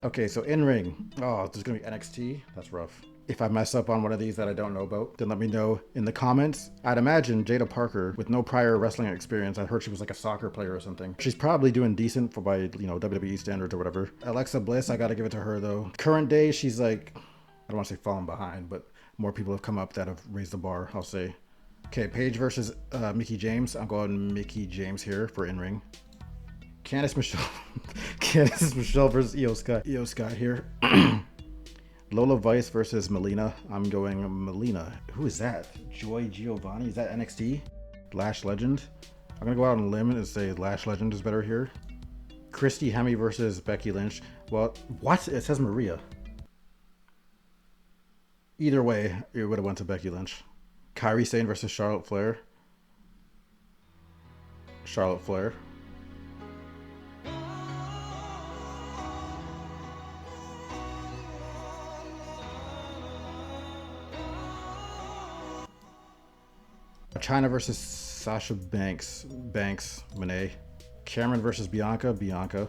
Okay, so in ring. Oh, there's gonna be NXT. That's rough. If I mess up on one of these that I don't know about, then let me know in the comments. I'd imagine Jada Parker, with no prior wrestling experience, I heard she was like a soccer player or something. She's probably doing decent for by, WWE standards or whatever. Alexa Bliss, I gotta give it to her though. Current day, she's like, I don't want to say falling behind, but more people have come up that have raised the bar, I'll say. Okay, Paige versus Mickey James. I'm going Mickey James here for in-ring. Candice Michelle. Candice Michelle versus Io Sky. Io Sky here. Lola Vice versus Melina. I'm going Melina. Who is that? Joy Giovanni? Is that NXT? Lash Legend? I'm gonna go out on a limb and say Lash Legend is better here. Christy Hemme versus Becky Lynch. Well, what? It says Maria. Either way, it would have went to Becky Lynch. Kairi Sane versus Charlotte Flair. Charlotte Flair. China versus Sasha Banks. Banks. Monet. Cameron versus Bianca. Bianca.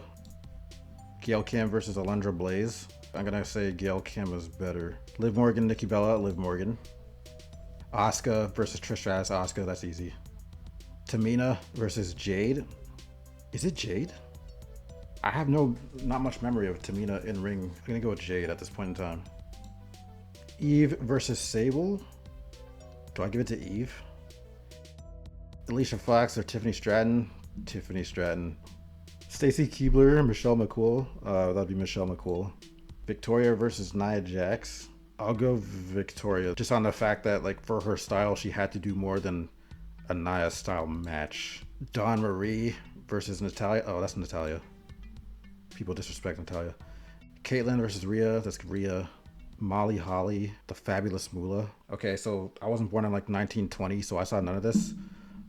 Gail Kim versus Alundra Blaze. I'm gonna say Gail Kim is better. Liv Morgan, Nikki Bella. Liv Morgan. Asuka versus Trish Stratus. Asuka. That's easy. Tamina versus Jade. Is it Jade? I have not much memory of Tamina in ring. I'm gonna go with Jade at this point in time. Eve versus Sable. Do I give it to Eve? Alicia Fox or Tiffany Stratton? Tiffany Stratton. Stacy Keibler, Michelle McCool. That'd be Michelle McCool. Victoria versus Nia Jax. I'll go Victoria, just on the fact that, like, for her style, she had to do more than a Nia style match. Dawn Marie versus Natalia. Oh, that's Natalia. People disrespect Natalia. Caitlyn versus Rhea. That's Rhea. Molly Holly, the fabulous Moolah. Okay, so I wasn't born in like 1920, so I saw none of this.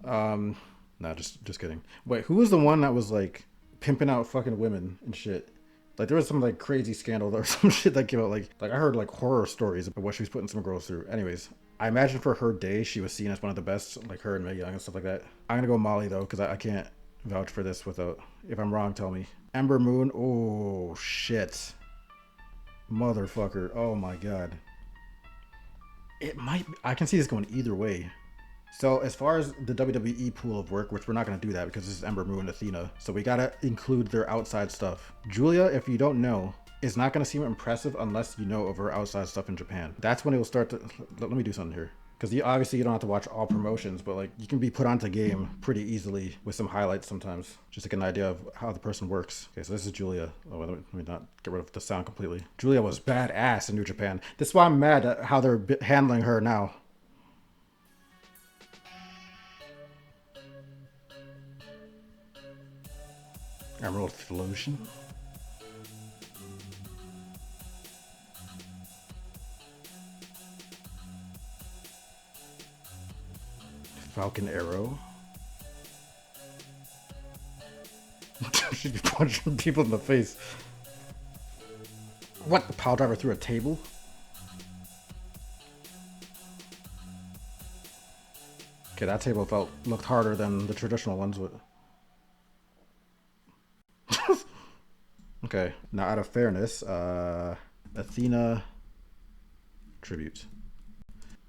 No, just kidding. Wait, who was the one that was like pimping out fucking women and shit? Like there was some like crazy scandal or some shit that came out. Like I heard like horror stories about what she was putting some girls through. Anyways, I imagine for her day she was seen as one of the best, like her and Mae Young and stuff like that. I'm gonna go Molly though, because I can't vouch for this without. If I'm wrong, tell me. Ember Moon. Oh shit. Motherfucker. Oh my god. It might be, I can see this going either way. So as far as the WWE pool of work, which we're not going to do that because this is Ember Moon and Athena, so we got to include their outside stuff. Julia, if you don't know, is not going to seem impressive unless you know of her outside stuff in Japan. That's when it will start to. Let me do something here. Because obviously you don't have to watch all promotions, but like you can be put onto game pretty easily with some highlights sometimes, just to get an idea of how the person works. Okay, so this is Julia. Oh, let me not get rid of the sound completely. Julia was badass in New Japan. This is why I'm mad at how they're handling her now. Emerald Flosion. Falcon Arrow. She'd be punching people in the face. What? The pile driver through a table? Okay, that table looked harder than the traditional ones would. Okay, now out of fairness, Athena tribute.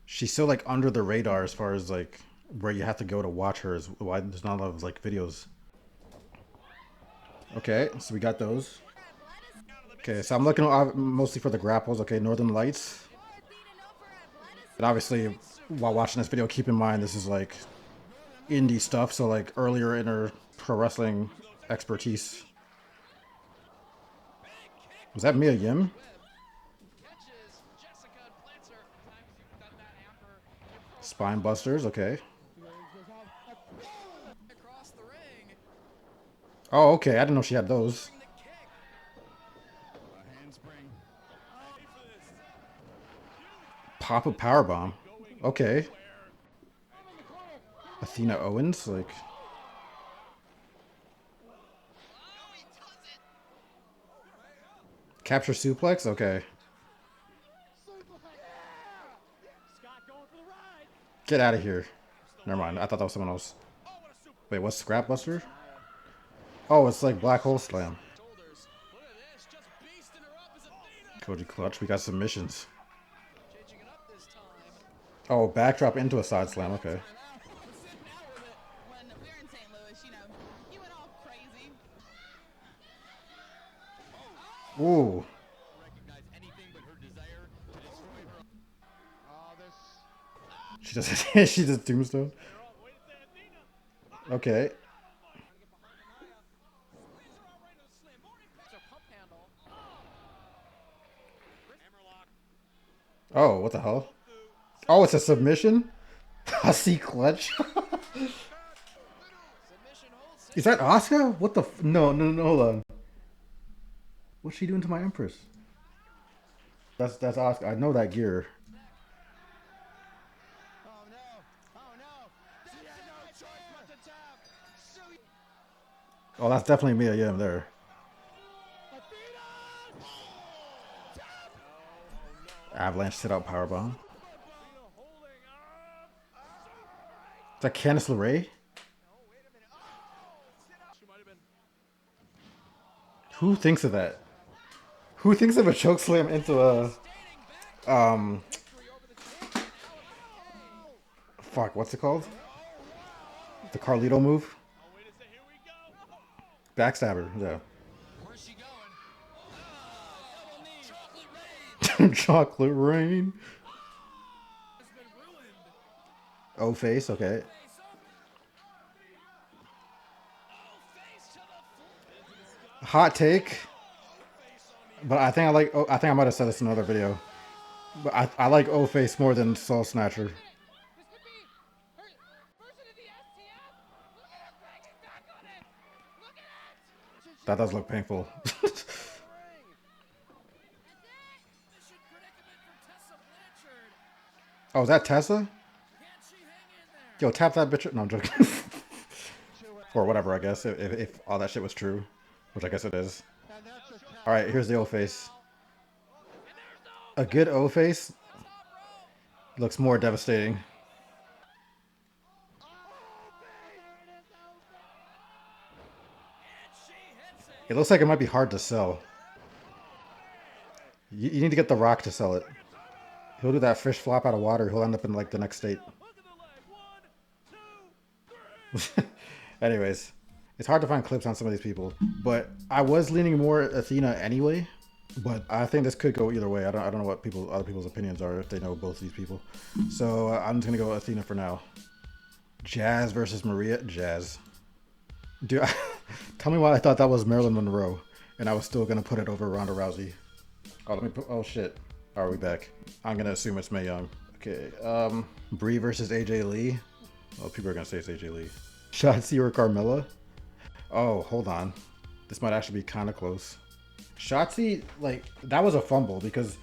She's so like under the radar as far as like where you have to go to watch her is why there's not a lot of like videos. Okay, so we got those. Okay, so I'm looking mostly for the grapples. Okay, Northern Lights. And obviously, while watching this video, keep in mind this is like indie stuff. So like earlier in her pro wrestling expertise. Was that Mia Yim? Spine Busters, okay. Oh, okay. I didn't know she had those. Pop a powerbomb. Okay. Athena Owens, like. Capture suplex? Okay. Get out of here. Never mind. I thought that was someone else. Wait, what's Scrapbuster? Oh, it's like Black Hole Slam. Koji clutch. We got submissions. Oh, backdrop into a side slam. Okay. Ooh. She just she just tombstone. Okay. Oh, what the hell? Oh, it's a submission? Hussy clutch? Is that Asuka? What the no, no, no, hold on. What's she doing to my Empress? That's Asuka. I know that gear. Oh, that's definitely Mia Yim there. Avalanche sit out powerbomb. Is that Candice LeRae? Who thinks of that? Who thinks of a choke slam into a um fuck, what's it called? The Carlito move? Backstabber, yeah. Chocolate rain. Oh face, okay. Hot take. But I think I like I think I might have said this in another video. But I like O face more than Soul Snatcher. That does look painful. Oh, is that Tessa? Yo, tap that bitch. No, I'm joking. Or whatever, I guess, if all that shit was true. Which I guess it is. Alright, here's the O face. A good O face looks more devastating. It looks like it might be hard to sell. You need to get The Rock to sell it. He'll do that fish flop out of water. He'll end up in like the next state. Anyways, it's hard to find clips on some of these people, but I was leaning more Athena anyway. But I think this could go either way. I don't know what other people's opinions are if they know both these people. So I'm just gonna go Athena for now. Jazz versus Maria. Jazz. Dude, tell me why I thought that was Marilyn Monroe, and I was still gonna put it over Ronda Rousey. Oh, let me put. Oh shit. Are we back? I'm gonna assume it's Mae Young. Okay. Brie versus AJ Lee. Oh, people are gonna say it's AJ Lee. Shotzi or Carmella? Oh, hold on. This might actually be kind of close. Shotzi, like, that was a fumble because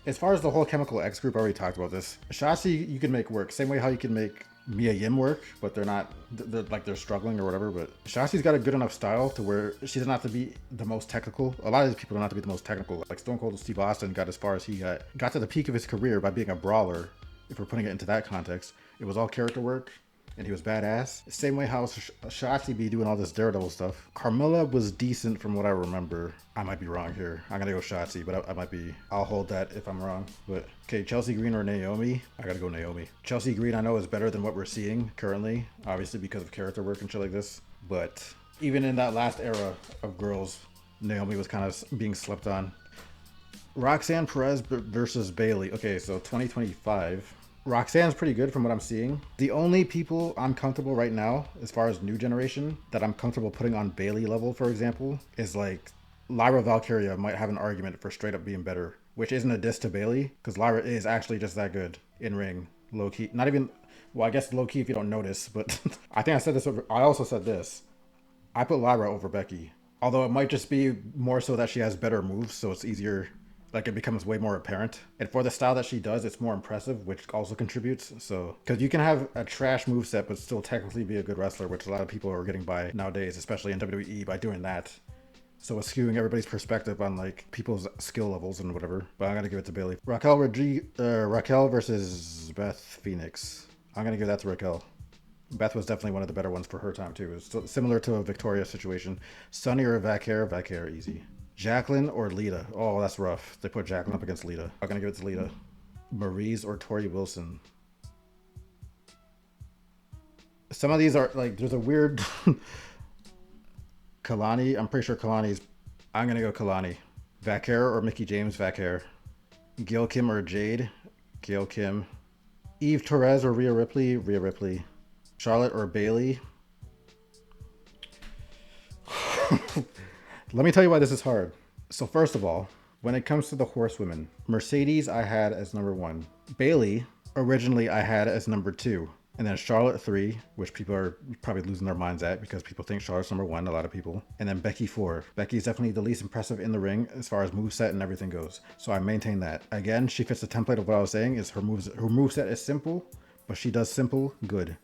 as far as the whole Chemical X group, I already talked about this. Shotzi, you can make work. Same way how you can make Mia Yim work, but they're struggling or whatever. But Shotzi's got a good enough style to where she doesn't have to be the most technical. A lot of these people don't have to be the most technical. Like Stone Cold Steve Austin got as far as he got to the peak of his career by being a brawler. If we're putting it into that context, it was all character work. And he was badass. Same way how Shotzi be doing all this Daredevil stuff. Carmella was decent from what I remember. I might be wrong here. I'm gonna go Shotzi, but I might be. I'll hold that if I'm wrong. But okay, Chelsea Green or Naomi? I gotta go Naomi. Chelsea Green I know is better than what we're seeing currently, obviously because of character work and shit like this. But even in that last era of girls, Naomi was kind of being slept on. Roxanne Perez versus Bayley. Okay, so 2025. Roxanne's pretty good from what I'm seeing. The only people I'm comfortable right now, as far as new generation, that I'm comfortable putting on Bayley level, for example, is like Lyra Valkyria might have an argument for straight up being better, which isn't a diss to Bayley, because Lyra is actually just that good in ring, low key. Not even, well, I guess low key if you don't notice, but I think I said this over, I also said this. I put Lyra over Becky, although it might just be more so that she has better moves, so it's easier. Like it becomes way more apparent, and for the style that she does, it's more impressive, which also contributes. So because you can have a trash moveset but still technically be a good wrestler, which a lot of people are getting by nowadays, especially in WWE, by doing that. So it's skewing everybody's perspective on like people's skill levels and whatever. But I'm gonna give it to Bayley. Raquel versus Beth Phoenix. I'm gonna give that to Raquel. Beth was definitely one of the better ones for her time too. It's similar to a Victoria situation. Sunny or Vac Hair? Vac Hair, easy. Jacqueline or Lita? Oh, that's rough. They put Jacqueline up against Lita. I'm gonna give it to Lita. Maryse or Tori Wilson? Some of these are like, there's a weird Kalani. I'm pretty sure Kalani's. I'm gonna go Kalani. Vaquer or Mickey James? Vaquer. Gail Kim or Jade? Gail Kim. Eve Torres or Rhea Ripley? Rhea Ripley. Charlotte or Bailey? Let me tell you why this is hard. So first of all, when it comes to the horsewomen, Mercedes I had as number 1. Bailey originally I had as number 2. And then Charlotte 3, which people are probably losing their minds at because people think Charlotte's number 1, a lot of people. And then Becky 4. Becky's definitely the least impressive in the ring as far as moveset and everything goes. So I maintain that. Again, she fits the template of what I was saying, is her moveset is simple, but she does simple good.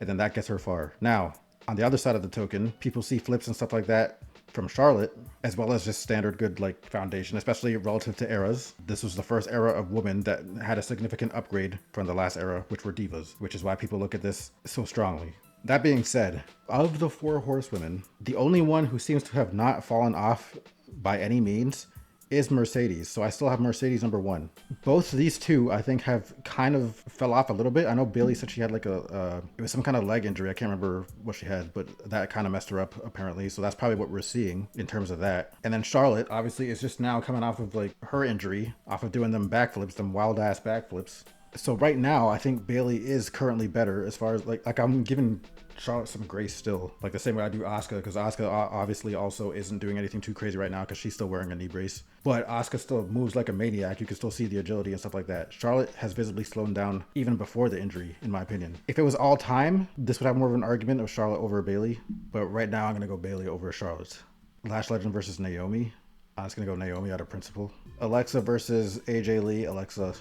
And then that gets her far. Now, on the other side of the token, people see flips and stuff like that from Charlotte, as well as just standard good like foundation, especially relative to eras. This was the first era of women that had a significant upgrade from the last era, which were divas, which is why people look at this so strongly. That being said, of the 4 horsewomen, the only one who seems to have not fallen off by any means is Mercedes. So I still have Mercedes number 1. Both of these two, I think, have kind of fell off a little bit. I know Bailey said she had like it was some kind of leg injury. I can't remember what she had, but that kind of messed her up apparently. So that's probably what we're seeing in terms of that. And then Charlotte, obviously, is just now coming off of like her injury, off of doing them backflips, them wild ass backflips. So right now, I think Bailey is currently better as far as like I'm giving Charlotte some grace still, like the same way I do Asuka, because Asuka obviously also isn't doing anything too crazy right now because she's still wearing a knee brace. But Asuka still moves like a maniac. You can still see the agility and stuff like that. Charlotte has visibly slowed down even before the injury, in my opinion. If it was all time, this would have more of an argument of Charlotte over Bailey. But right now, I'm gonna go Bailey over Charlotte. Lash Legend versus Naomi. I'm just gonna go Naomi out of principle. Alexa versus AJ Lee. Alexa.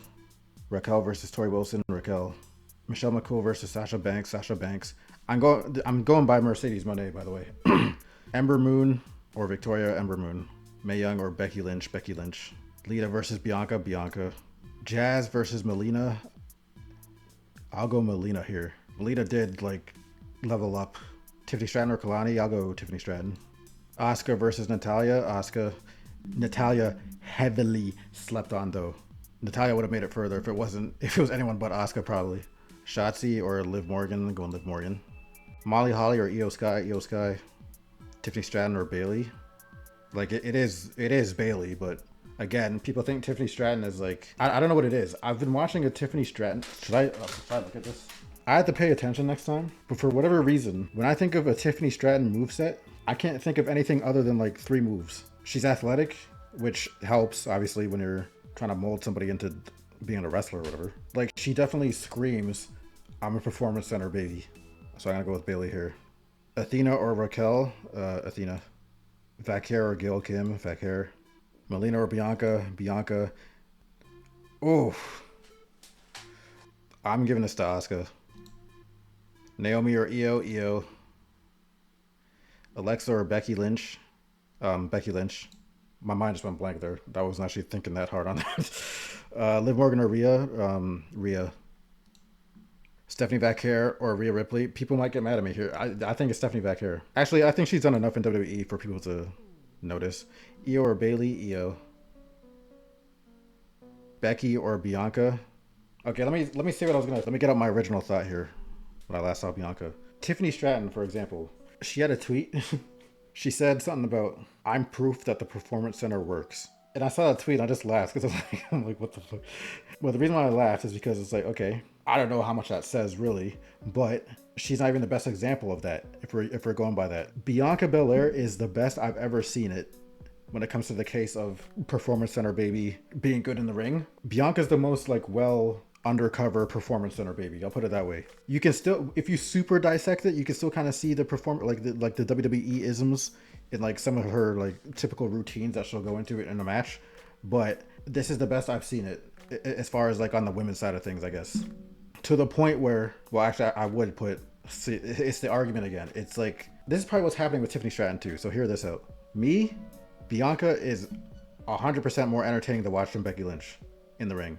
Raquel versus Tori Wilson. Raquel. Michelle McCool versus Sasha Banks. Sasha Banks. I'm going by Mercedes Moné, by the way. Ember Moon or Victoria Ember Moon. Mae Young or Becky Lynch. Becky Lynch. Lita versus Bianca. Bianca. Jazz versus Melina. I'll go Melina here. Melina did like level up. Tiffany Stratton or Kalani. I'll go Tiffany Stratton. Asuka versus Natalya. Asuka. Natalya heavily slept on though. Natalya would have made it further if it was anyone but Asuka probably. Shotzi or Liv Morgan. Going Liv Morgan. Molly Holly or Io Sky. Io Sky. Tiffany Stratton or Bailey. Like it is Bailey, but again, people think Tiffany Stratton is like I don't know what it is. I've been watching a Tiffany Stratton. Should I look at this? I have to pay attention next time. But for whatever reason, when I think of a Tiffany Stratton moveset, I can't think of anything other than like 3 moves. She's athletic, which helps obviously when you're trying to mold somebody into being a wrestler or whatever. Like she definitely screams, I'm a performance center baby. So I'm gonna go with Bailey here. Athena or Raquel? Athena. Vaquer or Gail Kim? Vaquer. Melina or Bianca? Bianca. Oh, I'm giving this to Asuka. Naomi or Io? Io. Alexa or Becky Lynch? Becky Lynch. My mind just went blank there. I wasn't actually thinking that hard on that. Liv Morgan or Rhea? Rhea. Stephanie Vaquer or Rhea Ripley. People might get mad at me here. I think it's Stephanie Vaquer. Actually, I think she's done enough in WWE for people to notice. Io or Bailey? Io. Becky or Bianca? Okay, let me see what I was gonna. Let me get out my original thought here. When I last saw Bianca, Tiffany Stratton, for example, she had a tweet. She said something about, "I'm proof that the Performance Center works." And I saw that tweet and I just laughed because I'm like, what the fuck? Well, the reason why I laughed is because it's like, okay, I don't know how much that says really, but she's not even the best example of that if we're going by that. Bianca Belair is the best I've ever seen it when it comes to the case of Performance Center baby being good in the ring. Bianca's the most like well undercover Performance Center baby. I'll put it that way. You can still, if you super dissect it, you can still kind of see the the WWE isms in like some of her like typical routines that she'll go into it in a match. But this is the best I've seen it as far as like on the women's side of things, I guess. To the point where, well, actually, I would put, see, it's the argument again. It's like, this is probably what's happening with Tiffany Stratton too. So hear this out. Bianca is 100% more entertaining to watch than Becky Lynch in the ring.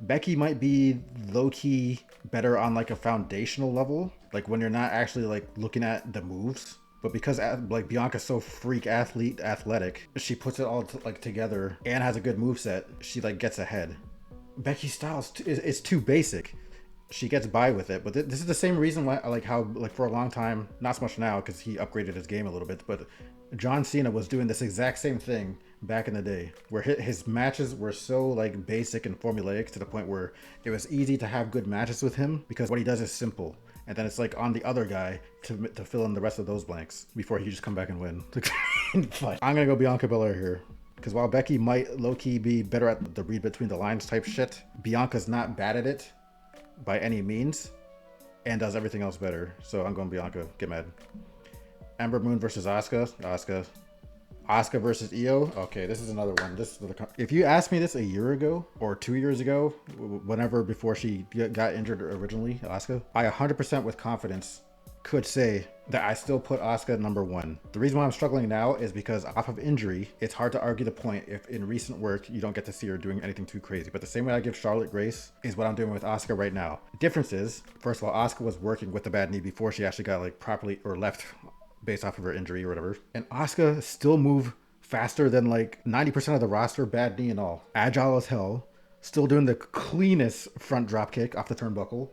Becky might be low-key better on like a foundational level, like when you're not actually like looking at the moves. But because like Bianca's so freak athletic, she puts it all like together and has a good moveset. She like gets ahead. Becky Styles is too basic. She gets by with it, but this is the same reason why, like how like for a long time, not so much now because he upgraded his game a little bit, but John Cena was doing this exact same thing back in the day, where his matches were so like basic and formulaic to the point where it was easy to have good matches with him because what he does is simple, and then it's like on the other guy to fill in the rest of those blanks before he just come back and win. I'm gonna go Bianca Belair here. Because while Becky might low-key be better at the read between the lines type shit, Bianca's not bad at it by any means and does everything else better. So I'm going Bianca. Get mad. Ember Moon versus Asuka. Asuka versus Io. Okay, this is another one. If you asked me this a year ago or 2 years ago, whenever before she got injured originally, Asuka, I 100% with confidence could say that I still put Asuka number one. The reason why I'm struggling now is because off of injury, it's hard to argue the point if in recent work you don't get to see her doing anything too crazy. But the same way I give Charlotte grace is what I'm doing with Asuka right now. Difference is, first of all, Asuka was working with the bad knee before she actually got like properly or left based off of her injury or whatever. And Asuka still move faster than like 90% of the roster, bad knee and all. Agile as hell, still doing the cleanest front drop kick off the turnbuckle.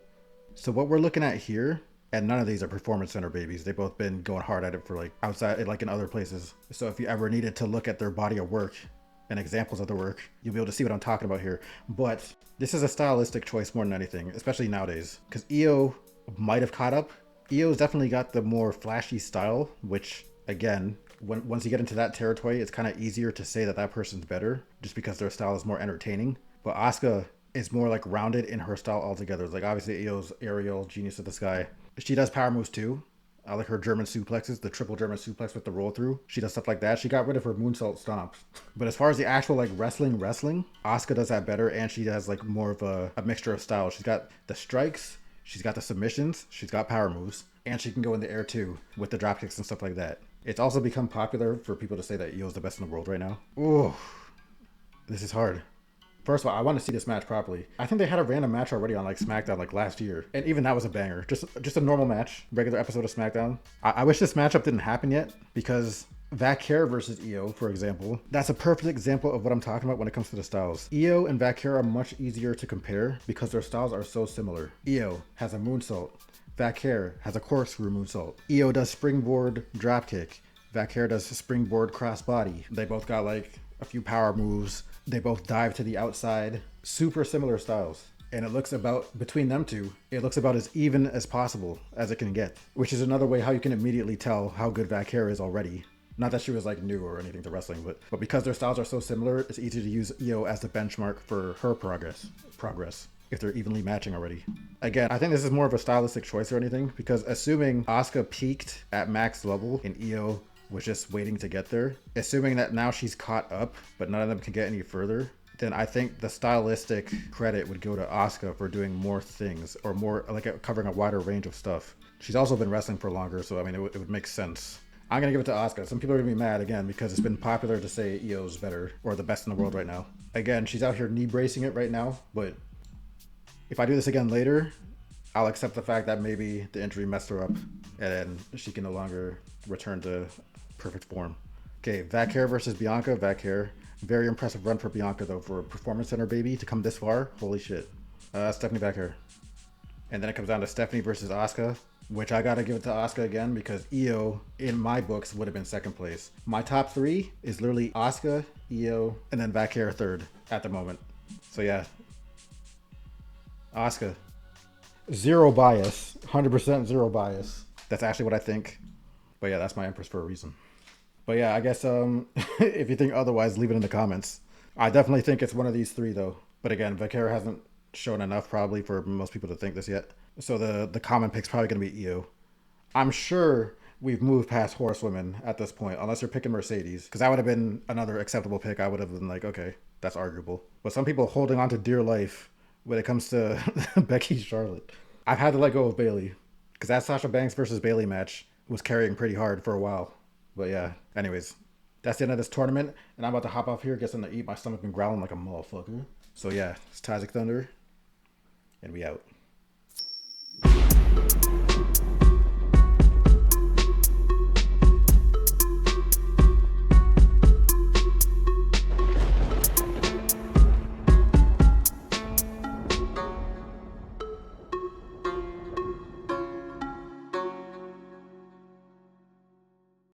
So what we're looking at here, and none of these are performance center babies. They've both been going hard at it for like outside, like in other places. So if you ever needed to look at their body of work and examples of the work, you'll be able to see what I'm talking about here. But this is a stylistic choice more than anything, especially nowadays, because Io might have caught up. Io's definitely got the more flashy style, which again, once you get into that territory, it's kind of easier to say that that person's better just because their style is more entertaining. But Asuka is more like rounded in her style altogether. Like obviously Io's aerial, genius of the sky. She does power moves too. I like her German suplexes, the triple German suplex with the roll through. She does stuff like that. She got rid of her moonsault stomp. But as far as the actual like wrestling, Asuka does that better, and she has like more of a mixture of styles. She's got the strikes, she's got the submissions, she's got power moves, and she can go in the air too with the drop kicks and stuff like that. It's also become popular for people to say that Io's the best in the world right now. Ooh, this is hard. First of all, I want to see this match properly. I think they had a random match already on like SmackDown like last year. And even that was a banger. Just a normal match. Regular episode of SmackDown. I wish this matchup didn't happen yet because Vaquer versus Io, for example, that's a perfect example of what I'm talking about when it comes to the styles. Io and Vaquer are much easier to compare because their styles are so similar. Io has a moonsault. Vaquer has a corkscrew moonsault. Io does springboard dropkick. Vaquer does springboard crossbody. They both got like a few power moves. They both dive to the outside. Super similar styles. And it looks about, between them two, it looks about as even as possible as it can get. Which is another way how you can immediately tell how good Vaquer is already. Not that she was like new or anything to wrestling, but because their styles are so similar, it's easy to use Io as the benchmark for her progress. If they're evenly matching already. Again, I think this is more of a stylistic choice or anything, because assuming Asuka peaked at max level and Io was just waiting to get there, assuming that now she's caught up, but none of them can get any further, then I think the stylistic credit would go to Asuka for doing more things, or more like covering a wider range of stuff. She's also been wrestling for longer, so I mean, it would make sense. I'm gonna give it to Asuka. Some people are gonna be mad again because it's been popular to say Io's better or the best in the world right now. Again, she's out here knee bracing it right now, but if I do this again later, I'll accept the fact that maybe the injury messed her up and then she can no longer return to perfect form. Okay, Vaquer versus Bianca. Vaquer. Very impressive run for Bianca though, for a performance center baby to come this far. Holy shit. Stephanie Vaquer. And then it comes down to Stephanie versus Asuka, which I gotta give it to Asuka again because Io, in my books, would have been second place. My top three is literally Asuka, Io, and then Vaquer third at the moment. So yeah, Asuka. Zero bias, 100% zero bias. That's actually what I think. But yeah, that's my Empress for a reason. But yeah, I guess if you think otherwise, leave it in the comments. I definitely think it's one of these three though. But again, Vaquer hasn't shown enough probably for most people to think this yet. So the common pick's probably going to be Io. I'm sure we've moved past horsewomen at this point, unless you're picking Mercedes, because that would have been another acceptable pick. I would have been like, okay, that's arguable. But some people holding on to dear life when it comes to Becky Charlotte. I've had to let go of Bayley, because that Sasha Banks versus Bayley match was carrying pretty hard for a while. But yeah, anyways, that's the end of this tournament, and I'm about to hop off here, get something to eat. My stomach been growling like a motherfucker. So yeah, it's Tajik Thunder, and we out.